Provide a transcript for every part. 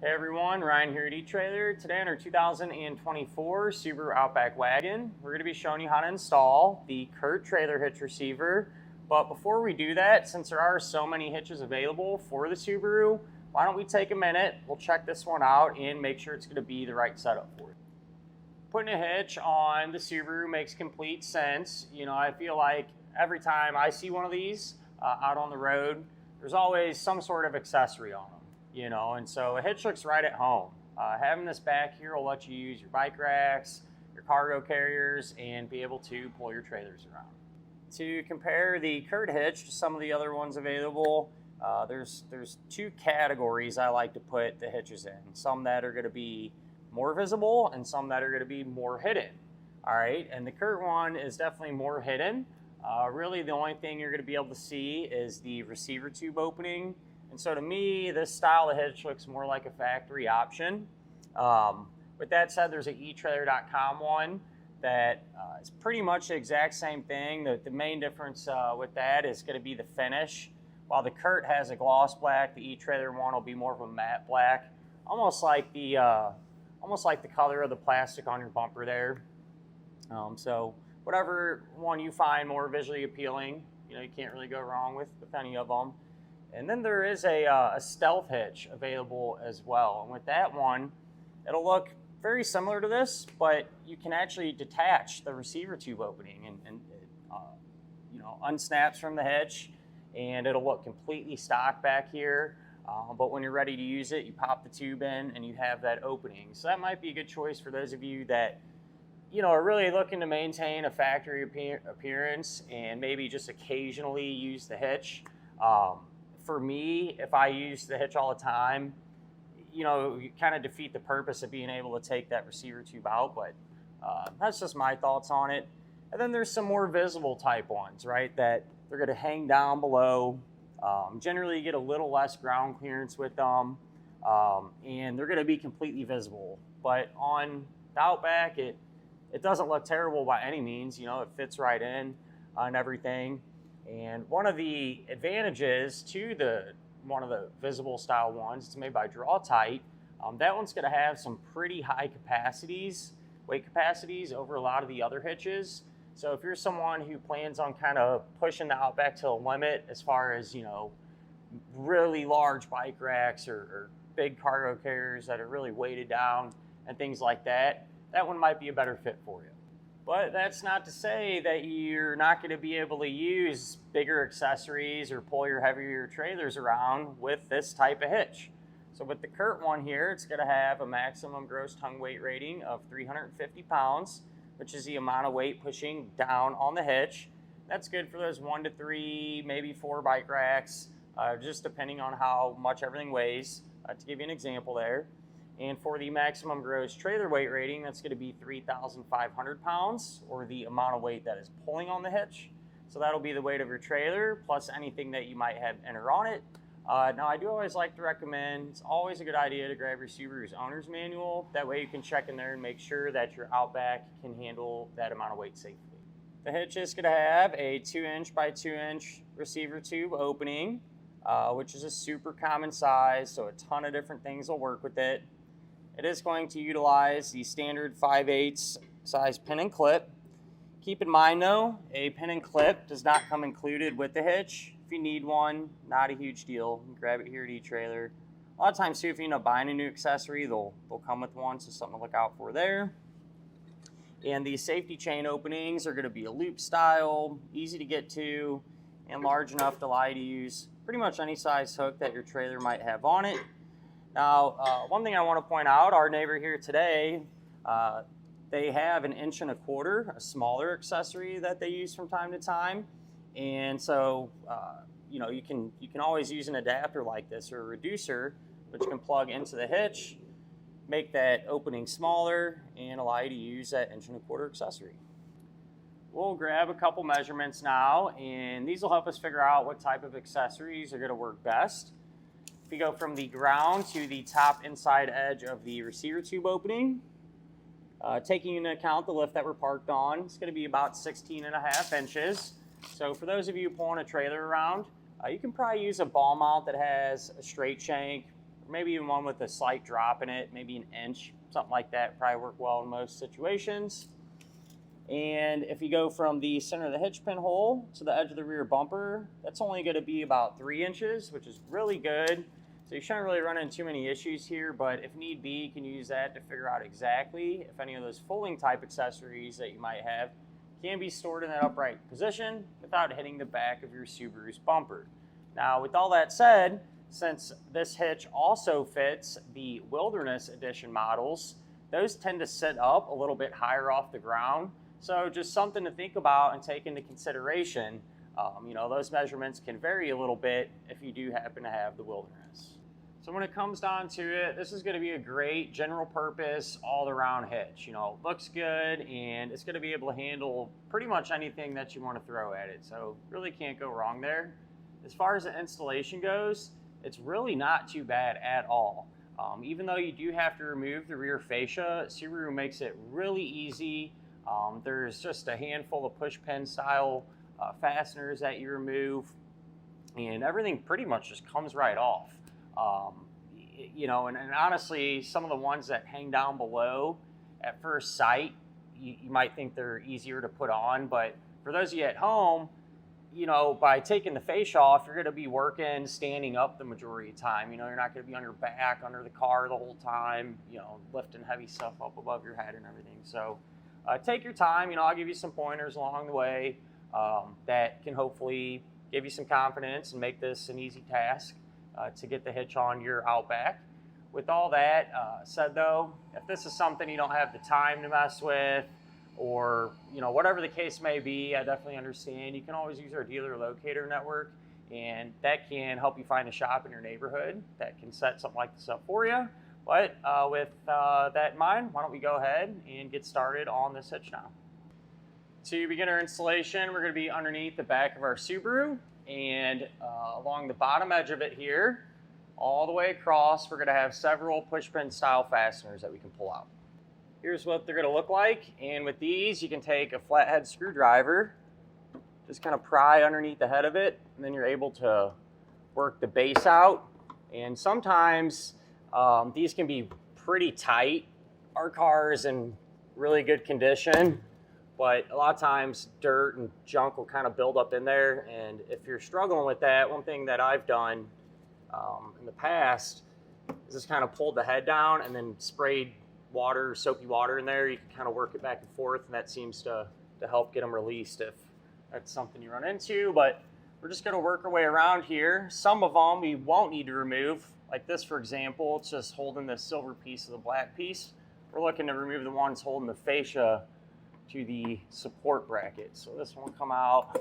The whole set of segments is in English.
Hey everyone, Ryan here at eTrailer. Today on our 2024 Subaru Outback Wagon, we're going to be showing you how to install the CURT Trailer Hitch Receiver. But before we do that, since there are so many hitches available for the Subaru, why don't we take a minute, we'll check this one out and make sure it's going to be the right setup for you. Putting a hitch on the Subaru makes complete sense. You know, I feel like every time I see one of these out on the road, there's always some sort of accessory on them. You know, and so a hitch looks right at home. Having this back here will let you use your bike racks, your cargo carriers, and be able to pull your trailers around. To compare the CURT hitch to some of the other ones available, there's two categories I like to put the hitches in. Some that are going to be more visible and some that are going to be more hidden. All right, and the CURT one is definitely more hidden. Really, the only thing you're going to be able to see is the receiver tube opening. And so to me, this style of hitch looks more like a factory option. With that said, there's an etrailer.com one that is pretty much the exact same thing. The main difference with that is going to be the finish. While the CURT has a gloss black, the eTrailer one will be more of a matte black, almost like the color of the plastic on your bumper there. So whatever one you find more visually appealing, you know, you can't really go wrong with any of them. And then there is a stealth hitch available as well. And with that one, it'll look very similar to this, but you can actually detach the receiver tube opening and it, you know, unsnaps from the hitch, and it'll look completely stock back here. But when you're ready to use it, you pop the tube in and you have that opening. So that might be a good choice for those of you that, you know, are really looking to maintain a factory appearance and maybe just occasionally use the hitch. For me, if I use the hitch all the time, you know, you kind of defeat the purpose of being able to take that receiver tube out, but that's just my thoughts on it. And then there's some more visible type ones, right, that they're going to hang down below. Generally, you get a little less ground clearance with them, and they're going to be completely visible. But on the Outback, it doesn't look terrible by any means. You know, it fits right in and everything. And one of the advantages to one of the visible style ones, it's made by Draw Tight. That one's going to have some pretty high weight capacities over a lot of the other hitches. So if you're someone who plans on kind of pushing the Outback to the limit as far as, you know, really large bike racks or big cargo carriers that are really weighted down and things like that, that one might be a better fit for you. But that's not to say that you're not going to be able to use bigger accessories or pull your heavier trailers around with this type of hitch. So with the CURT one here, it's going to have a maximum gross tongue weight rating of 350 pounds, which is the amount of weight pushing down on the hitch. That's good for those 1 to 3, maybe 4 bike racks, just depending on how much everything weighs, to give you an example there. And for the maximum gross trailer weight rating, that's going to be 3,500 pounds, or the amount of weight that is pulling on the hitch. So that'll be the weight of your trailer, plus anything that you might have enter on it. Now, I do always like to recommend, it's always a good idea to grab your Subaru's owner's manual. That way you can check in there and make sure that your Outback can handle that amount of weight safely. The hitch is going to have a 2-inch by 2-inch receiver tube opening, which is a super common size, so a ton of different things will work with it. It is going to utilize the standard 5/8 size pin and clip. Keep in mind though, a pin and clip does not come included with the hitch. If you need one, not a huge deal. You can grab it here at eTrailer. A lot of times too, if you end up buying a new accessory, they'll come with one, so something to look out for there. And the safety chain openings are going to be a loop style, easy to get to, and large enough to allow you to use pretty much any size hook that your trailer might have on it. Now, one thing I want to point out, our neighbor here today, they have an 1.25 inch, a smaller accessory that they use from time to time. And so, you know, you can always use an adapter like this or a reducer, which can plug into the hitch, make that opening smaller, and allow you to use that 1.25 inch accessory. We'll grab a couple measurements now, and these will help us figure out what type of accessories are going to work best. If you go from the ground to the top inside edge of the receiver tube opening, taking into account the lift that we're parked on, it's going to be about 16.5 inches. So for those of you pulling a trailer around, you can probably use a ball mount that has a straight shank maybe even one with a slight drop in it, maybe an inch, something like that, probably work well in most situations. And if you go from the center of the hitch pin hole to the edge of the rear bumper, that's only going to be about 3 inches, which is really good. So you shouldn't really run into too many issues here, but if need be, you can use that to figure out exactly if any of those folding type accessories that you might have can be stored in that upright position without hitting the back of your Subaru's bumper. Now, with all that said, since this hitch also fits the Wilderness Edition models, those tend to sit up a little bit higher off the ground. So just something to think about and take into consideration. You know, those measurements can vary a little bit if you do happen to have the Wilderness. So when it comes down to it, this is going to be a great general purpose all-around hitch. You know, it looks good and it's going to be able to handle pretty much anything that you want to throw at it. So really can't go wrong there. As far as the installation goes, it's really not too bad at all. Even though you do have to remove the rear fascia, Subaru makes it really easy. There's just a handful of push pin style fasteners that you remove, and everything pretty much just comes right off. You know, and honestly, some of the ones that hang down below at first sight, you might think they're easier to put on, but for those of you at home, you know, by taking the fascia off, you're going to be working standing up the majority of the time. You know, you're not going to be on your back under the car the whole time, you know, lifting heavy stuff up above your head and everything. So take your time. You know, I'll give you some pointers along the way that can hopefully give you some confidence and make this an easy task to get the hitch on your Outback. With all that said, though, if this is something you don't have the time to mess with, or, you know, whatever the case may be, I definitely understand. You can always use our dealer locator network, and that can help you find a shop in your neighborhood that can set something like this up for you. But with that in mind, why don't we go ahead and get started on this hitch now. To begin our installation, we're going to be underneath the back of our Subaru, and along the bottom edge of it here, all the way across, we're going to have several push pin style fasteners that we can pull out. Here's what they're going to look like, and with these you can take a flathead screwdriver, just kind of pry underneath the head of it, and then you're able to work the base out. And sometimes these can be pretty tight. Our car is in really good condition, but a lot of times dirt and junk will kind of build up in there, and if you're struggling with that, one thing that I've done in the past is just kind of pulled the head down and then sprayed water, soapy water in there. You can kind of work it back and forth, and that seems to help get them released if that's something you run into. But we're just going to work our way around here. Some of them we won't need to remove, like this for example. It's just holding the silver piece of the black piece. We're looking to remove the ones holding the fascia to the support bracket. So this one will come out.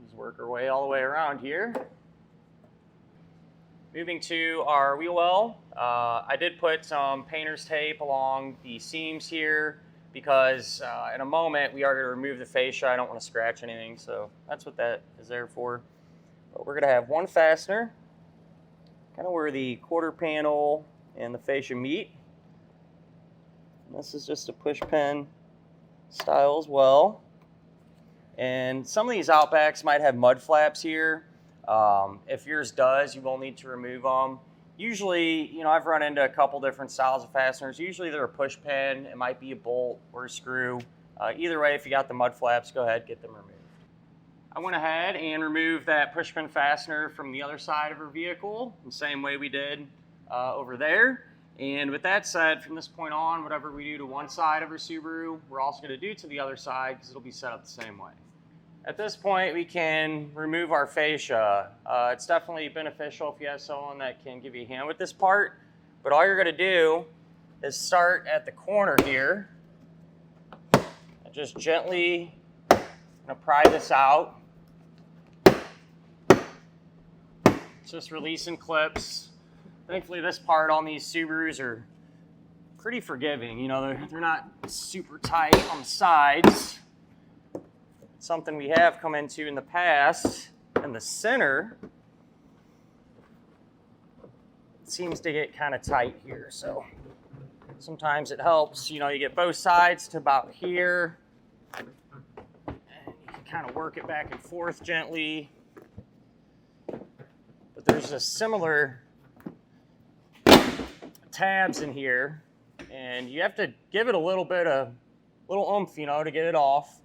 Just work our way all the way around here. Moving to our wheel well, I did put some painter's tape along the seams here because in a moment we are going to remove the fascia. I don't want to scratch anything, so that's what that is there for. But we're going to have one fastener, kind of where the quarter panel and the fascia meet. And this is just a push pin style as well. And some of these Outbacks might have mud flaps here. If yours does, you will need to remove them. Usually, you know, I've run into a couple different styles of fasteners. Usually they're a push pin, it might be a bolt or a screw. Either way, if you got the mud flaps, go ahead, get them removed. I went ahead and removed that push pin fastener from the other side of our vehicle, the same way we did over there. And with that said, from this point on, whatever we do to one side of our Subaru, we're also going to do to the other side because it'll be set up the same way. At this point, we can remove our fascia. It's definitely beneficial if you have someone that can give you a hand with this part. But all you're going to do is start at the corner here and just gently pry this out. It's just releasing clips. Thankfully, this part on these Subarus are pretty forgiving. You know, they're not super tight on the sides. Something we have come into in the past, in the center, it seems to get kind of tight here. So sometimes it helps, you know, you get both sides to about here, and you can kind of work it back and forth gently. But there's a similar tabs in here, and you have to give it a little oomph, you know, to get it off.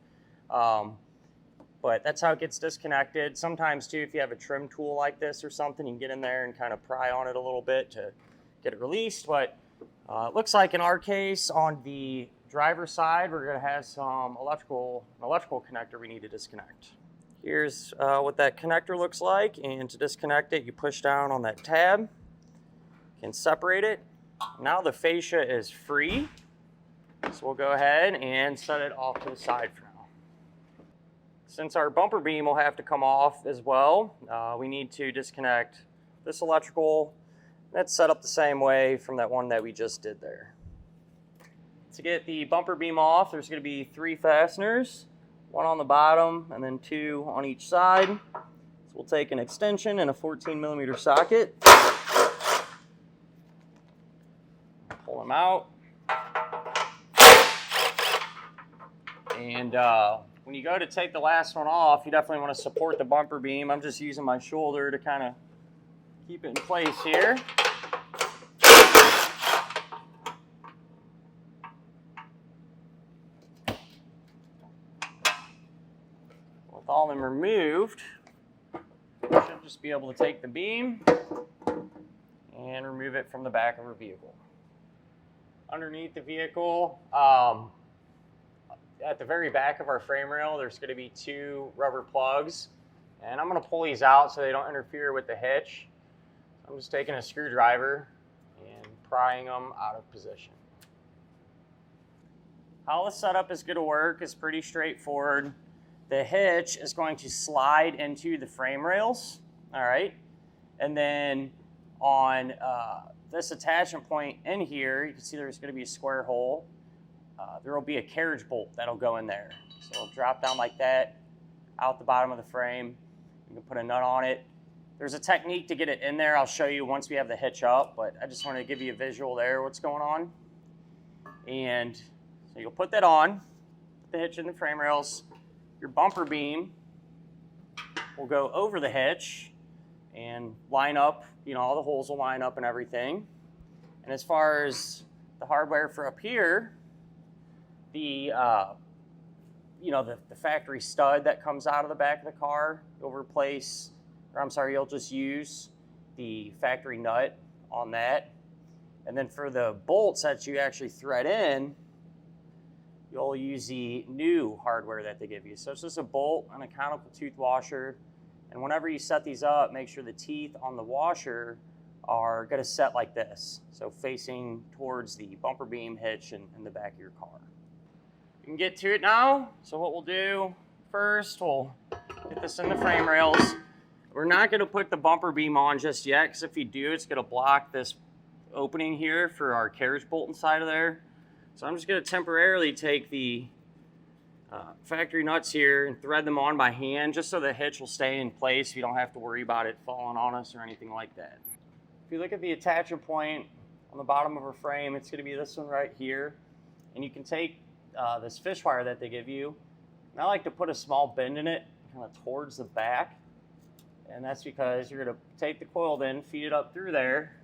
But that's how it gets disconnected. Sometimes too, if you have a trim tool like this or something, you can get in there and kind of pry on it a little bit to get it released. But it looks like in our case, on the driver's side, we're gonna have some electrical connector we need to disconnect. Here's what that connector looks like, and to disconnect it, you push down on that tab, you can separate it. Now the fascia is free, so we'll go ahead and set it off to the side for now. Since our bumper beam will have to come off as well, we need to disconnect this electrical. That's set up the same way from that one that we just did there. To get the bumper beam off, there's going to be 3 fasteners, 1 on the bottom and then 2 on each side. So we'll take an extension and a 14mm socket, pull them out, and when you go to take the last one off, you definitely want to support the bumper beam. I'm just using my shoulder to kind of keep it in place here. With all of them removed, you should just be able to take the beam and remove it from the back of our vehicle. Underneath the vehicle, at the very back of our frame rail, there's going to be 2 rubber plugs, and I'm going to pull these out so they don't interfere with the hitch. I'm just taking a screwdriver and prying them out of position. How the setup is going to work is pretty straightforward. The hitch is going to slide into the frame rails, all right? And then on this attachment point in here, you can see there's going to be a square hole. There will be a carriage bolt that'll go in there. So it'll drop down like that, out the bottom of the frame. You can put a nut on it. There's a technique to get it in there. I'll show you once we have the hitch up, but I just wanted to give you a visual there, what's going on. And so you'll put that on, put the hitch in the frame rails. Your bumper beam will go over the hitch and line up, you know, all the holes will line up and everything. And as far as the hardware for up here, the factory stud that comes out of the back of the car, you'll you'll just use the factory nut on that. And then for the bolts that you actually thread in, you'll use the new hardware that they give you. So it's just a bolt and a conical tooth washer. And whenever you set these up, make sure the teeth on the washer are going to set like this. So facing towards the bumper beam hitch in the back of your car. You can get to it now. So what we'll do first, we'll get this in the frame rails. We're not going to put the bumper beam on just yet, because if you do, it's going to block this opening here for our carriage bolt inside of there. So I'm just going to temporarily take the factory nuts here and thread them on by hand, just so the hitch will stay in place. You don't have to worry about it falling on us or anything like that. If you look at the attachment point on the bottom of our frame, it's going to be this one right here. And you can take this fish wire that they give you, and I like to put a small bend in it kind of towards the back. And that's because you're going to take the coil then, feed it up through there,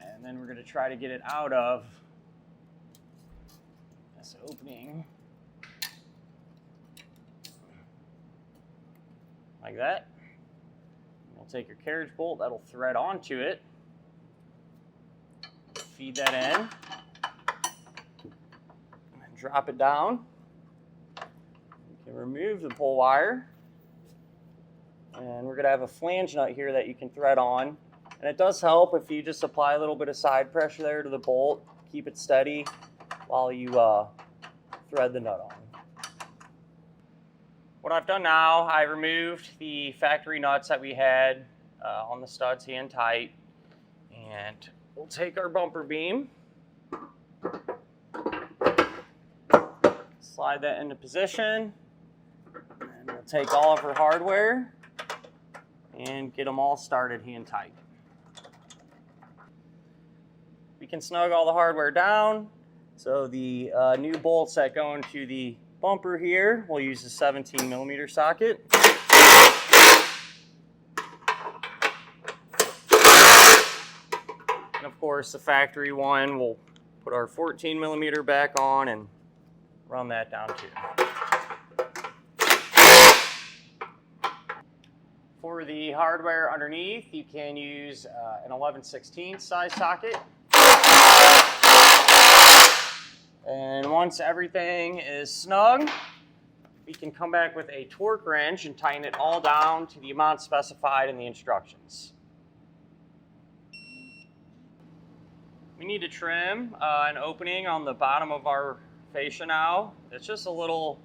and then we're going to try to get it out of this opening like that. You'll take your carriage bolt, that'll thread onto it, feed that in, and then drop it down. You can remove the pull wire. And we're going to have a flange nut here that you can thread on. And it does help if you just apply a little bit of side pressure there to the bolt. Keep it steady while you thread the nut on. What I've done now, I removed the factory nuts that we had on the studs hand tight. And we'll take our bumper beam, slide that into position, and we'll take all of our hardware and get them all started hand tight. We can snug all the hardware down. So the new bolts that go into the bumper here, we'll use a 17mm socket. I'm of course, the factory one, we'll put our 14mm back on and run that down too. For the hardware underneath, you can use an 11/16 size socket. And once everything is snug, we can come back with a torque wrench and tighten it all down to the amount specified in the instructions. We need to trim an opening on the bottom of our fascia now. It's just a little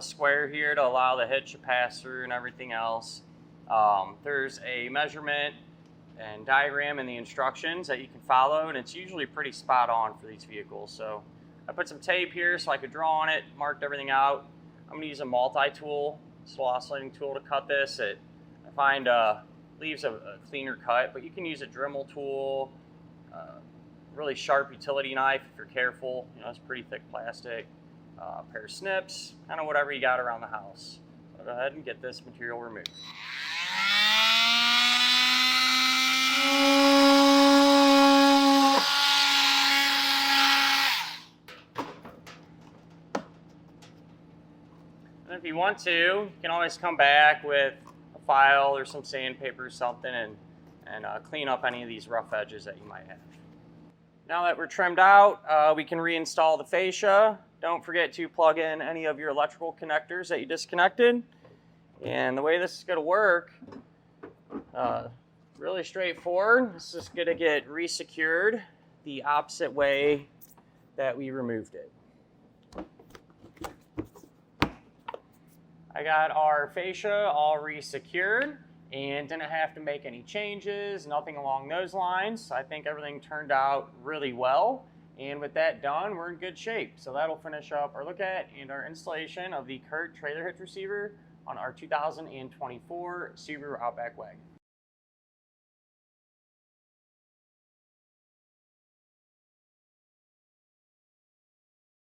square here to allow the hitch to pass through and everything else. There's a measurement and diagram in the instructions that you can follow, and it's usually pretty spot on for these vehicles. So I put some tape here so I could draw on it, marked everything out. I'm going to use a multi-tool, slow oscillating tool to cut this. I find leaves a cleaner cut, but you can use a Dremel tool, really sharp utility knife if you're careful. You know, it's pretty thick plastic, a pair of snips, kind of whatever you got around the house. So go ahead and get this material removed. And if you want to, you can always come back with a file or some sandpaper or something and clean up any of these rough edges that you might have. Now that we're trimmed out, we can reinstall the fascia. Don't forget to plug in any of your electrical connectors that you disconnected. And the way this is going to work, really straightforward. This is going to get resecured the opposite way that we removed it. I got our fascia all resecured and didn't have to make any changes, nothing along those lines. I think everything turned out really well. And with that done, we're in good shape. So that'll finish up our look at and our installation of the CURT Trailer Hitch Receiver on our 2024 Subaru Outback Wagon.